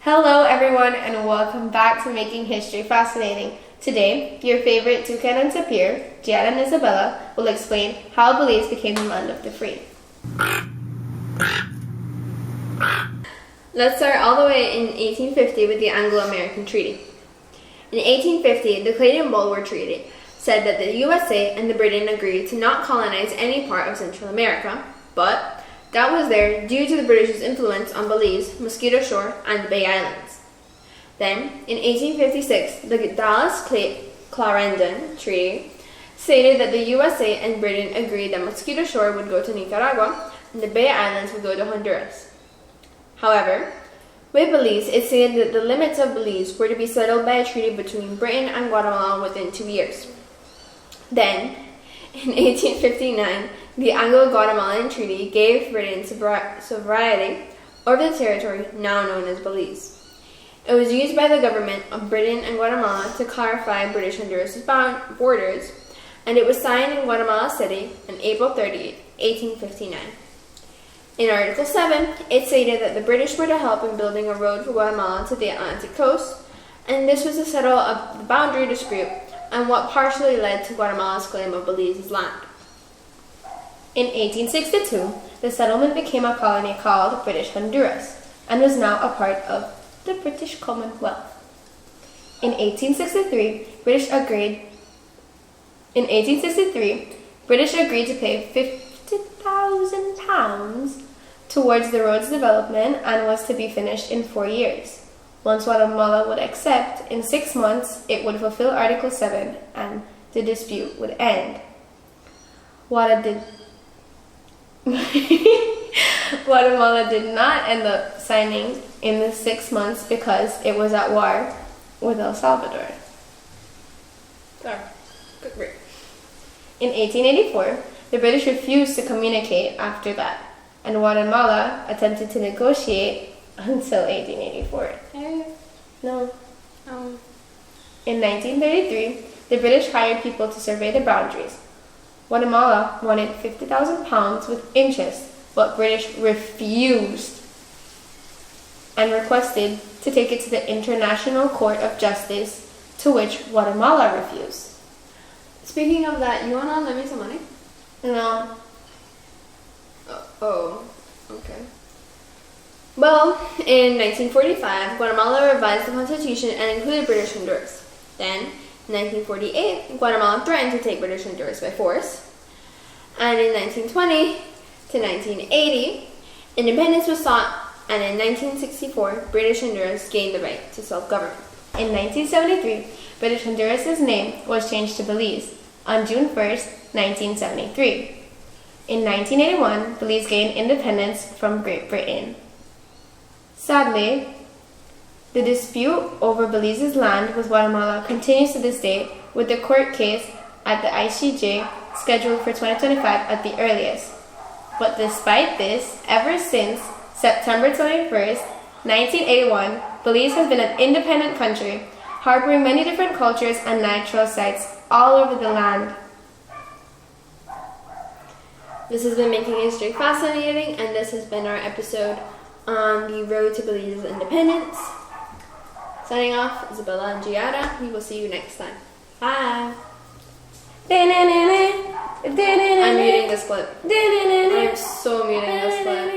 Hello everyone and welcome back to Making History Fascinating. Today, your favorite Toucan and Tapir, Giada and Isabella, will explain how Belize became the land of the free. Let's start all the way in 1850 with the Anglo-American Treaty. In 1850, the Clayton-Bulwer Treaty said that the USA and the Britain agreed to not colonize any part of Central America, but that was there due to the British's influence on Belize, Mosquito Shore, and the Bay Islands. Then, in 1856, the Dallas-Clarendon Treaty stated that the USA and Britain agreed that Mosquito Shore would go to Nicaragua and the Bay Islands would go to Honduras. However, with Belize, it stated that the limits of Belize were to be settled by a treaty between Britain and Guatemala within 2 years. Then, in 1859, the Anglo-Guatemalan Treaty gave Britain sovereignty over the territory now known as Belize. It was used by the government of Britain and Guatemala to clarify British Honduras' borders, and it was signed in Guatemala City on April 30, 1859. In Article 7, it stated that the British were to help in building a road for Guatemala to the Atlantic coast, and this was to settle the boundary dispute and what partially led to Guatemala's claim of Belize's land. In 1862, the settlement became a colony called British Honduras and was now a part of the British Commonwealth. In 1863, British agreed to pay £50,000 towards the road's development and was to be finished in 4 years. Once Guatemala would accept, in 6 months it would fulfill Article 7 and the dispute would end. Guatemala did not end up signing in the 6 months because it was at war with El Salvador. Sorry, good break. In 1884, the British refused to communicate after that, and Guatemala attempted to negotiate until 1884. No. In 1933, the British hired people to survey the boundaries. Guatemala wanted £50,000 with interest, but British refused and requested to take it to the International Court of Justice, to which Guatemala refused. Speaking of that, you want to lend me some money? No. Oh, okay. Well, in 1945, Guatemala revised the constitution and included British Honduras. Then, in 1948, Guatemala threatened to take British Honduras by force. And in 1920 to 1980, independence was sought, and in 1964, British Honduras gained the right to self-government. In 1973, British Honduras' name was changed to Belize on June 1st, 1973. In 1981, Belize gained independence from Great Britain. Sadly, the dispute over Belize's land with Guatemala continues to this day, with the court case at the ICJ scheduled for 2025 at the earliest. But despite this, ever since September 21st, 1981, Belize has been an independent country, harboring many different cultures and natural sites all over the land. This has been Making History Fascinating, and this has been our episode on the road to Belize's independence. Signing off, Isabella and Giada. We will see you next time. Bye. I'm muting this clip. I'm so muting this clip.